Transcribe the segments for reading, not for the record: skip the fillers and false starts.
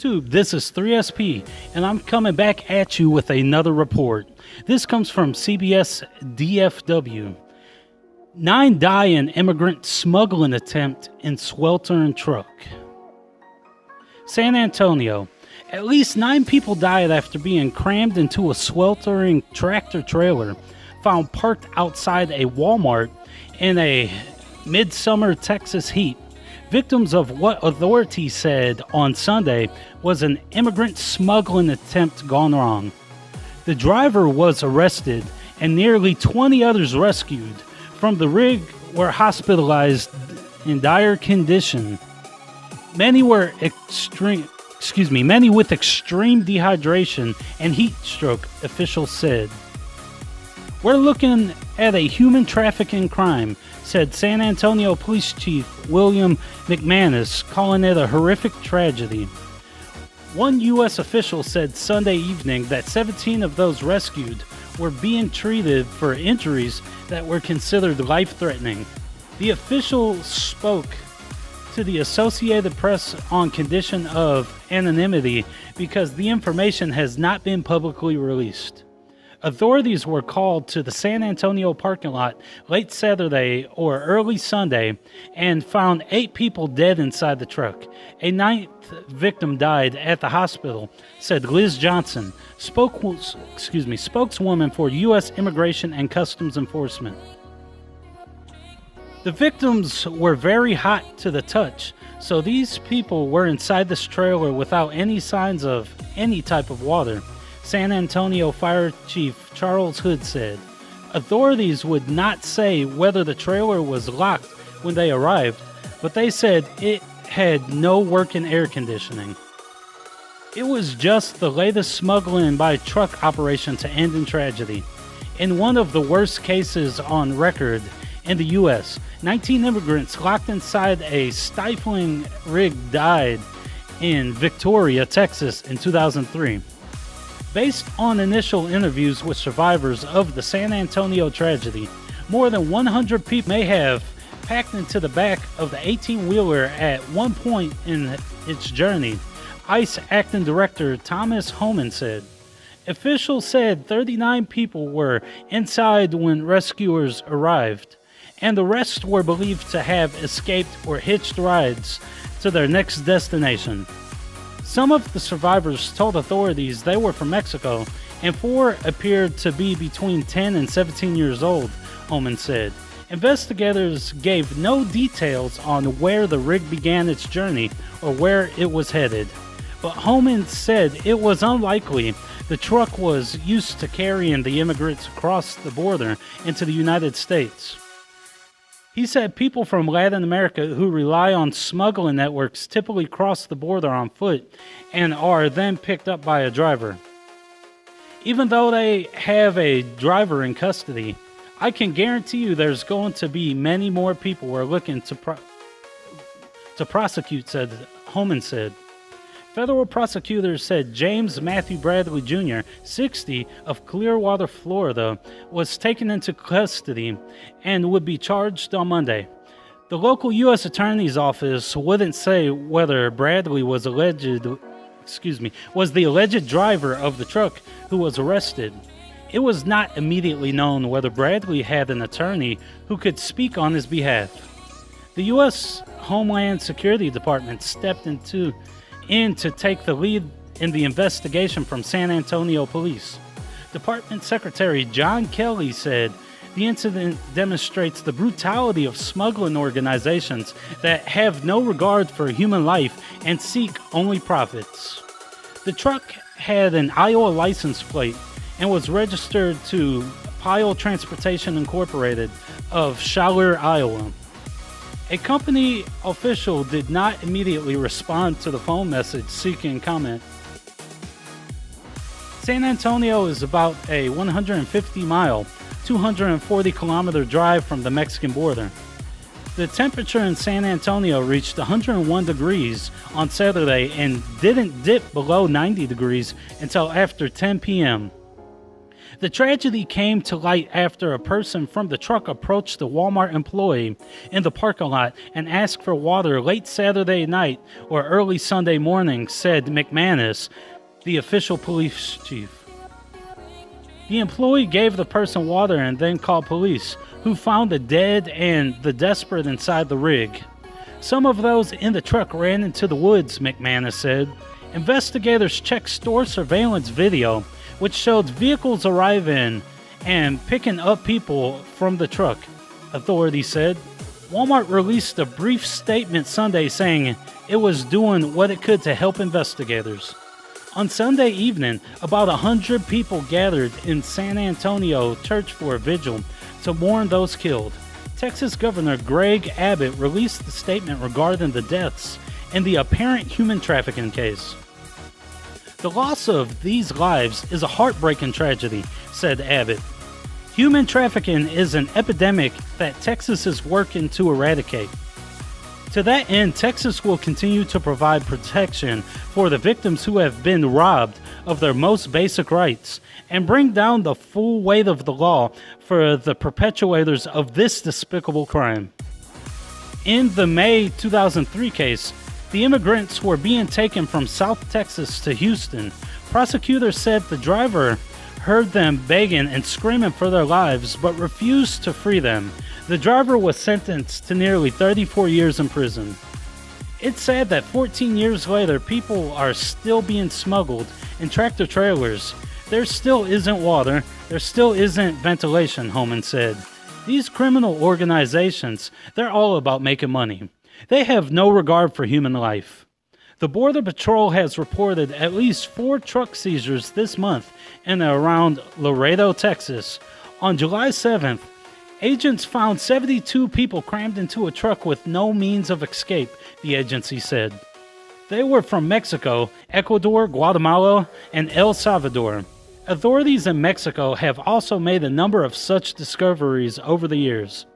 YouTube, this is 3SP, and I'm coming back at you with another report. This comes from CBS DFW. 9 die in immigrant smuggling attempt in sweltering truck. San Antonio. At least 9 people died after being crammed into a sweltering tractor trailer found parked outside a Walmart in a midsummer Texas heat. Victims of what authorities said on Sunday was an immigrant smuggling attempt gone wrong. The driver was arrested and nearly 20 others rescued from the rig were hospitalized in dire condition. Many with extreme dehydration and heat stroke, officials said. We're looking at a human trafficking crime, said San Antonio Police Chief William McManus, calling it a horrific tragedy. One U.S. official said Sunday evening that 17 of those rescued were being treated for injuries that were considered life-threatening. The official spoke to the Associated Press on condition of anonymity because the information has not been publicly released. Authorities were called to the San Antonio parking lot late Saturday or early Sunday and found 8 people dead inside the truck. A 9th victim died at the hospital, said Liz Johnson, spokeswoman for U.S. Immigration and Customs Enforcement. The victims were very hot to the touch, so these people were inside this trailer without any signs of any type of water, San Antonio Fire Chief Charles Hood said. Authorities would not say whether the trailer was locked when they arrived, but they said it had no working air conditioning. It was just the latest smuggling by truck operation to end in tragedy. In one of the worst cases on record in the U.S., 19 immigrants locked inside a stifling rig died in Victoria, Texas in 2003. Based on initial interviews with survivors of the San Antonio tragedy, more than 100 people may have packed into the back of the 18-wheeler at one point in its journey, ICE Acting Director Thomas Homan said. Officials said 39 people were inside when rescuers arrived, and the rest were believed to have escaped or hitched rides to their next destination. Some of the survivors told authorities they were from Mexico, and 4 appeared to be between 10 and 17 years old, Homan said. Investigators gave no details on where the rig began its journey or where it was headed, but Homan said it was unlikely the truck was used to carrying the immigrants across the border into the United States. He said people from Latin America who rely on smuggling networks typically cross the border on foot and are then picked up by a driver. Even though they have a driver in custody, I can guarantee you there's going to be many more people we're looking to prosecute, said Homan said. Federal prosecutors said James Matthew Bradley Jr., 60, of Clearwater, Florida, was taken into custody and would be charged on Monday. The local U.S. Attorney's Office wouldn't say whether Bradley was the alleged driver of the truck who was arrested. It was not immediately known whether Bradley had an attorney who could speak on his behalf. The U.S. Homeland Security Department stepped in to take the lead in the investigation from San Antonio Police. Department Secretary John Kelly said the incident demonstrates the brutality of smuggling organizations that have no regard for human life and seek only profits. The truck had an Iowa license plate and was registered to Pyle Transportation Incorporated of Schuyler, Iowa. A company official did not immediately respond to the phone message seeking comment. San Antonio is about a 150-mile, 240-kilometer drive from the Mexican border. The temperature in San Antonio reached 101 degrees on Saturday and didn't dip below 90 degrees until after 10 p.m. The tragedy came to light after a person from the truck approached the Walmart employee in the parking lot and asked for water late Saturday night or early Sunday morning, said McManus, the official police chief. The employee gave the person water and then called police, who found the dead and the desperate inside the rig. Some of those in the truck ran into the woods, McManus said. Investigators checked store surveillance video, which showed vehicles arriving and picking up people from the truck, authorities said. Walmart released a brief statement Sunday saying it was doing what it could to help investigators. On Sunday evening, about 100 people gathered in San Antonio church for a vigil to mourn those killed. Texas Governor Greg Abbott released the statement regarding the deaths in the apparent human trafficking case. The loss of these lives is a heartbreaking tragedy, said Abbott. Human trafficking is an epidemic that Texas is working to eradicate. To that end, Texas will continue to provide protection for the victims who have been robbed of their most basic rights and bring down the full weight of the law for the perpetrators of this despicable crime. In the May 2003 case, the immigrants were being taken from South Texas to Houston. Prosecutors said the driver heard them begging and screaming for their lives, but refused to free them. The driver was sentenced to nearly 34 years in prison. It's sad that 14 years later, people are still being smuggled in tractor trailers. There still isn't water. There still isn't ventilation, Homan said. These criminal organizations, they're all about making money. They have no regard for human life. The Border Patrol has reported at least 4 truck seizures this month in and around Laredo, Texas. On July 7th, agents found 72 people crammed into a truck with no means of escape, the agency said. They were from Mexico, Ecuador, Guatemala, and El Salvador. Authorities in Mexico have also made a number of such discoveries over the years.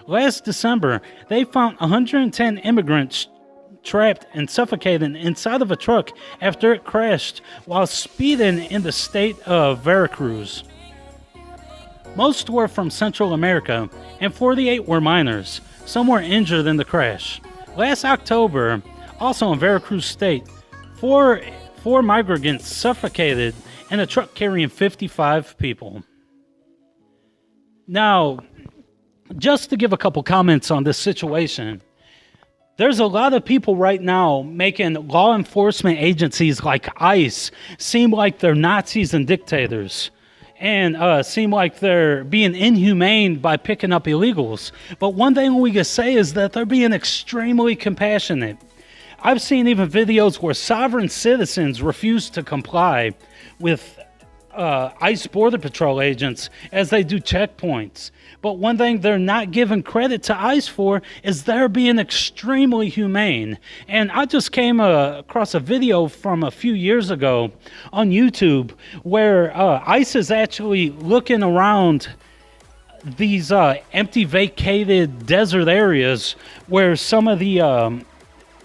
Last December, they found 110 immigrants trapped and suffocating inside of a truck after it crashed while speeding in the state of Veracruz. Most were from Central America, and 48 were minors. Some were injured in the crash. Last October, also in Veracruz State, four migrants suffocated in a truck carrying 55 people. Now, just to give a couple comments on this situation, there's a lot of people right now making law enforcement agencies like ICE seem like they're Nazis and dictators, and seem like they're being inhumane by picking up illegals. But one thing we can say is that they're being extremely compassionate. I've seen even videos where sovereign citizens refuse to comply with ICE Border Patrol agents as they do checkpoints. But one thing they're not giving credit to ICE for is they're being extremely humane. And I just came across a video from a few years ago on YouTube where ICE is actually looking around these empty, vacated desert areas where some of the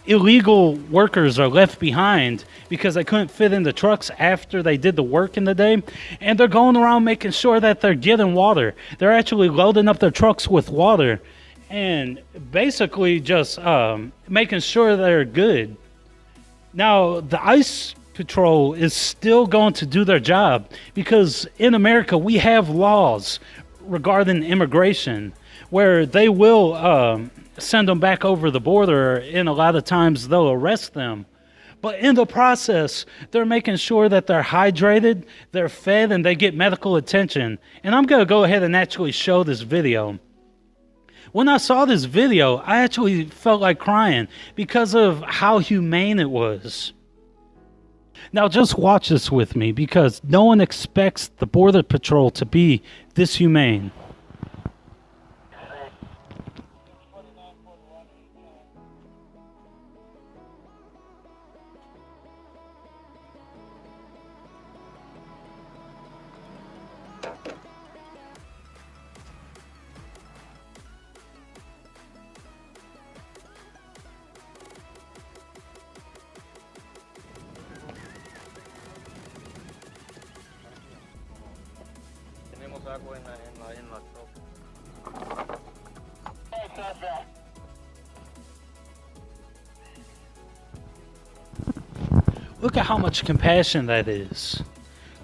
illegal workers are left behind because they couldn't fit in the trucks after they did the work in the day, and they're going around making sure that they're getting water. They're actually loading up their trucks with water and basically just making sure they're good. Now, the ICE patrol is still going to do their job because in America we have laws regarding immigration where they will send them back over the border, and a lot of times they'll arrest them. But in the process, they're making sure that they're hydrated, they're fed, and they get medical attention. And I'm going to go ahead and actually show this video. When I saw this video, I actually felt like crying because of how humane it was. Now just watch this with me because no one expects the Border Patrol to be this humane. Look at how much compassion that is.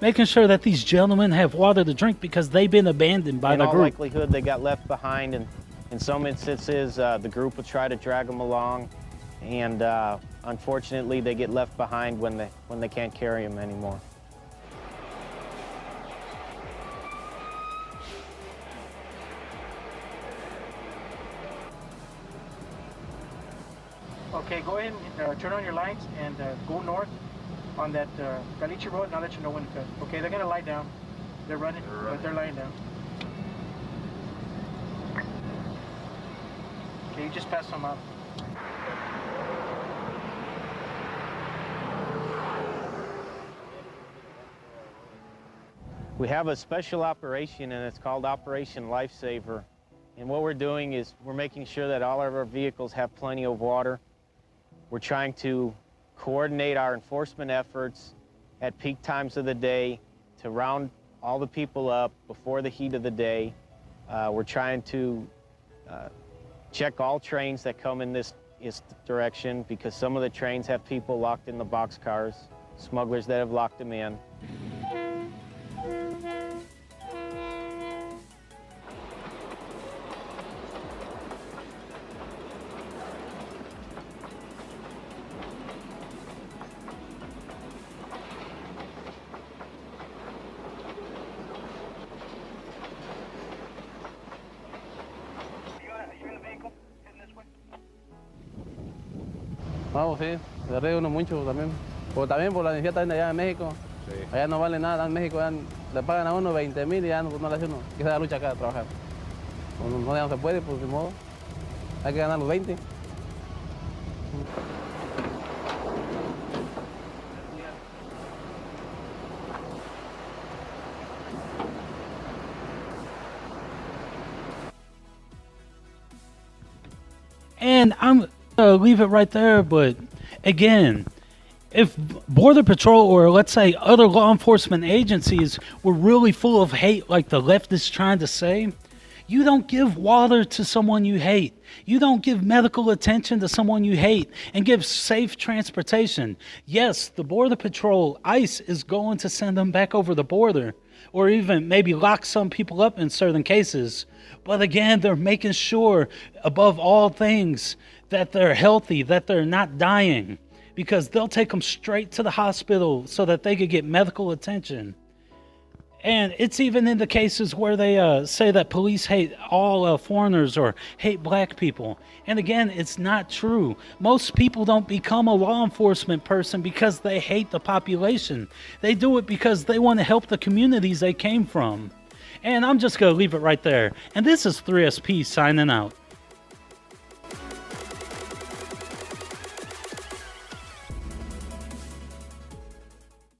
Making sure that these gentlemen have water to drink because they've been abandoned by the group. In all likelihood, they got left behind, and in some instances, the group will try to drag them along, and unfortunately, they get left behind when they can't carry them anymore. Okay, go ahead and turn on your lights and go north on that Caliche Road, and I'll let you know when to cut. Okay, they're gonna lie down. They're running, but they're lying down. Okay, you just pass them up. We have a special operation, and it's called Operation Lifesaver. And what we're doing is we're making sure that all of our vehicles have plenty of water. We're trying to coordinate our enforcement efforts at peak times of the day to round all the people up before the heat of the day. We're trying to check all trains that come in this direction, because some of the trains have people locked in the boxcars, smugglers that have locked them in. Vamos, sí, se ríe uno mucho también. O también por la necesidad también allá en México. Sí. Allá no vale nada, en México le pagan a uno 20,000 y ya no le hace uno. Que sea la lucha acá a trabajar. No, ya no se puede, pues de modo. Hay que ganar los 20. And I'm leave it right there, but again, if Border Patrol or let's say other law enforcement agencies were really full of hate like the left is trying to say, you don't give water to someone you hate. You don't give medical attention to someone you hate and give safe transportation. Yes, the Border Patrol, ICE, is going to send them back over the border or even maybe lock some people up in certain cases. But again, they're making sure, above all things, that they're healthy, that they're not dying, because they'll take them straight to the hospital so that they could get medical attention. And it's even in the cases where they say that police hate all foreigners or hate black people. And again, it's not true. Most people don't become a law enforcement person because they hate the population. They do it because they want to help the communities they came from. And I'm just going to leave it right there. And this is 3SP signing out.